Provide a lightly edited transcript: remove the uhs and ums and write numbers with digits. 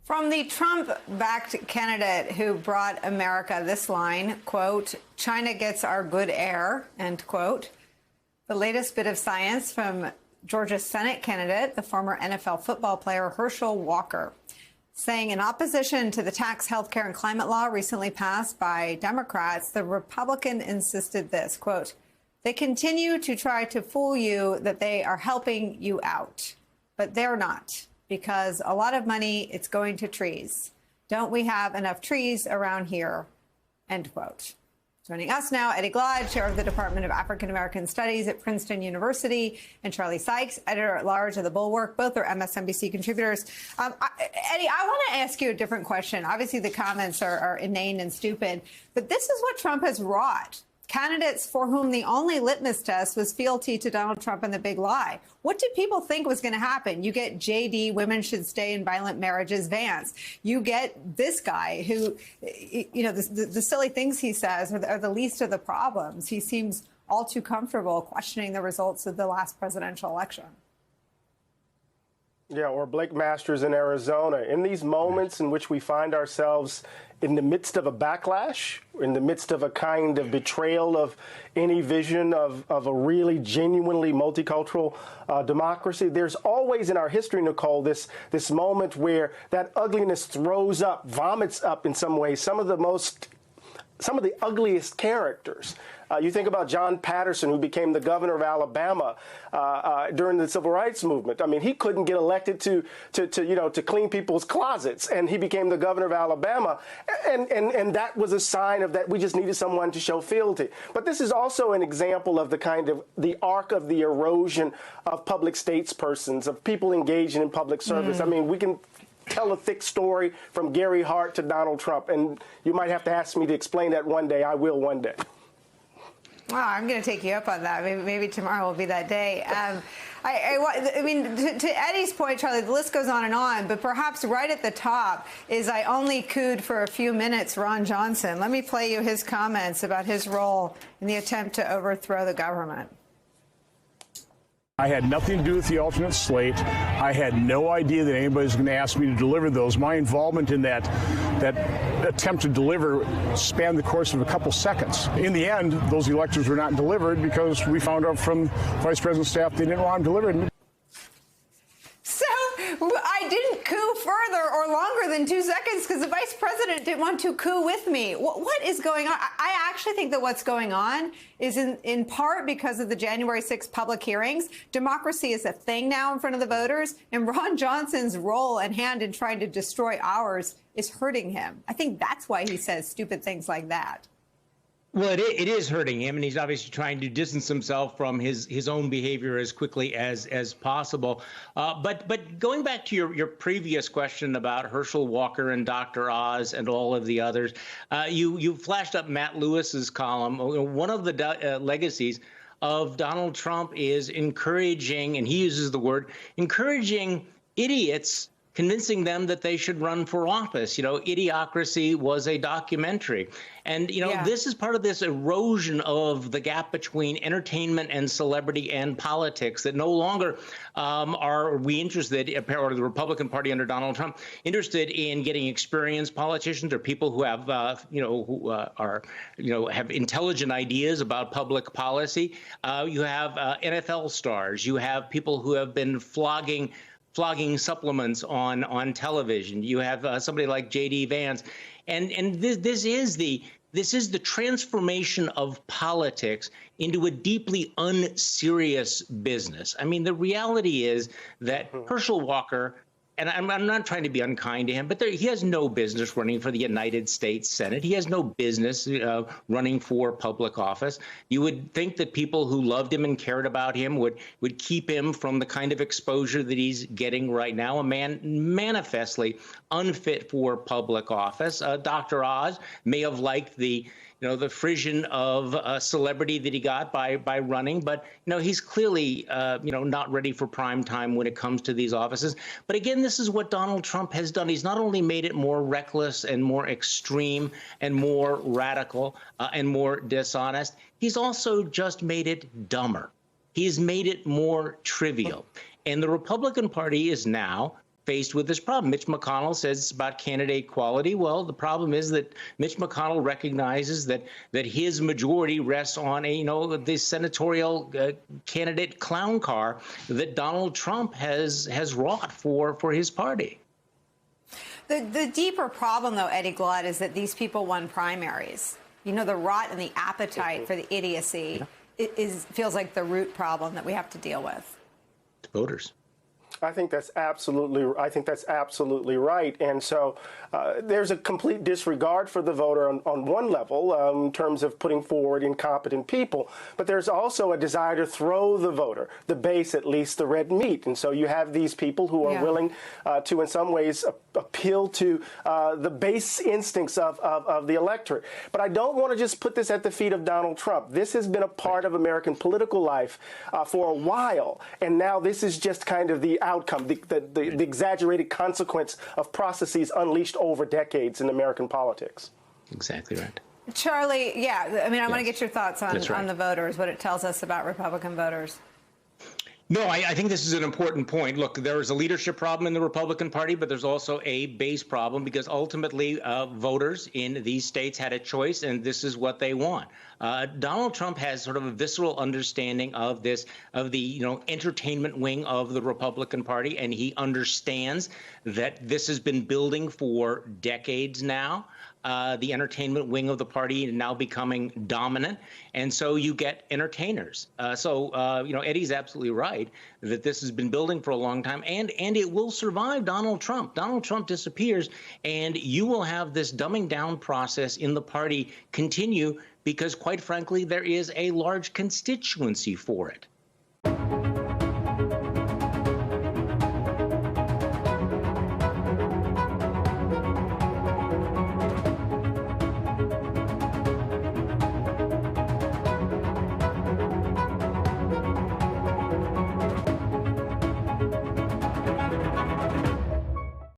From the Trump-backed candidate who brought America this line, quote, "China gets our good air," end quote. The latest bit of science from Georgia Senate candidate, the former NFL football player Herschel Walker, saying in opposition to the tax, healthcare, and climate law recently passed by Democrats, the Republican insisted this, quote, "They continue to try to fool you that they are helping you out, but they're not. Because a lot of money, it's going to trees. Don't we have enough trees around here?" End quote. Joining us now, Eddie Glaude, chair of the Department of African American Studies at Princeton University, and Charlie Sykes, editor-at-large of The Bulwark. Both are MSNBC contributors. Eddie, I want to ask you a different question. Obviously, the comments are inane and stupid, but this is what Trump has wrought. Candidates for whom the only litmus test was fealty to Donald Trump and the big lie. What did people think was going to happen? You get JD, women should stay in violent marriages, Vance. You get this guy who, you know, the silly things he says are the least of the problems. He seems all too comfortable questioning the results of the last presidential election. Yeah, or Blake Masters in Arizona. In these moments in which we find ourselves in the midst of a backlash, in the midst of a kind of betrayal of any vision of a really genuinely multicultural democracy, there's always in our history, Nicole, this moment where that ugliness throws up, vomits up in some ways, some of the ugliest characters. You think about John Patterson, who became the governor of Alabama during the Civil Rights Movement. I mean, he couldn't get elected to clean people's closets, and he became the governor of Alabama. And that was a sign of that we just needed someone to show fealty. But this is also an example of the arc of the erosion of public statespersons, of people engaging in public service. I mean, we can tell a thick story from Gary Hart to Donald Trump, and you might have to ask me to explain that one day. I will one day. Wow, I'm going to take you up on that. Maybe tomorrow will be that day. I mean, to Eddie's point, Charlie, the list goes on and on, but perhaps right at the top is "I only cooed for a few minutes" Ron Johnson. Let me play you his comments about his role in the attempt to overthrow the government. I had nothing to do with the alternate slate. I had no idea that anybody was going to ask me to deliver those. My involvement in that attempt to deliver spanned the course of a couple seconds. In the end, those electors were not delivered because we found out from Vice President's staff they didn't want them delivered. So I didn't coup further or longer than 2 seconds because the vice president didn't want to coup with me. What is going on? I actually think that what's going on is in part because of the January 6th public hearings. Democracy is a thing now in front of the voters, and Ron Johnson's role and hand in trying to destroy ours is hurting him. I think that's why he says stupid things like that. Well, it is hurting him, and he's obviously trying to distance himself from his own behavior as quickly as possible. But going back to your previous question about Herschel Walker and Dr. Oz and all of the others, you flashed up Matt Lewis's column. One of the legacies of Donald Trump is encouraging, and he uses the word, encouraging idiots, convincing them that they should run for office. You know, Idiocracy was a documentary. And, you know, This is part of this erosion of the gap between entertainment and celebrity and politics, that no longer are we interested, or the Republican Party under Donald Trump, interested in getting experienced politicians or people who have, have intelligent ideas about public policy. You have NFL stars. You have people who have been flogging supplements on television. You have somebody like J.D. Vance, and this is the transformation of politics into a deeply unserious business. I mean, the reality is that Herschel Walker, and I'm not trying to be unkind to him, but he has no business running for the United States Senate. He has no business running for public office. You would think that people who loved him and cared about him would keep him from the kind of exposure that he's getting right now, a man manifestly unfit for public office. Dr. Oz may have liked the frisson of celebrity that he got by running, but he's clearly not ready for prime time when it comes to these offices. But again, this is what Donald Trump has done. He's not only made it more reckless and more extreme and more radical and more dishonest, he's also just made it dumber. He's made it more trivial. And the Republican Party is now faced with this problem. Mitch McConnell says it's about candidate quality. Well, the problem is that Mitch McConnell recognizes that his majority rests on this senatorial candidate clown car that Donald Trump has wrought for his party. The deeper problem, though, Eddie Glaude, is that these people won primaries. The rot and the appetite for the idiocy feels like the root problem that we have to deal with. Voters. I think that's absolutely right. And so there's a complete disregard for the voter on one level in terms of putting forward incompetent people. But there's also a desire to throw the voter, the base, at least the red meat. And so you have these people who are willing to, in some ways, appeal to the base instincts of the electorate. But I don't want to just put this at the feet of Donald Trump. This has been a part of American political life for a while. And now this is just kind of the outcome, the exaggerated consequence of processes unleashed over decades in American politics. Exactly right. Charlie, I want to get your thoughts on the voters, what it tells us about Republican voters. No, I think this is an important point. Look, there is a leadership problem in the Republican Party, but there's also a base problem because ultimately voters in these states had a choice, and this is what they want. Donald Trump has sort of a visceral understanding of the entertainment wing of the Republican Party, and he understands that this has been building for decades now. The entertainment wing of the party now becoming dominant. And so you get entertainers. Eddie's absolutely right that this has been building for a long time, and it will survive Donald Trump. Donald Trump disappears, and you will have this dumbing down process in the party continue because, quite frankly, there is a large constituency for it.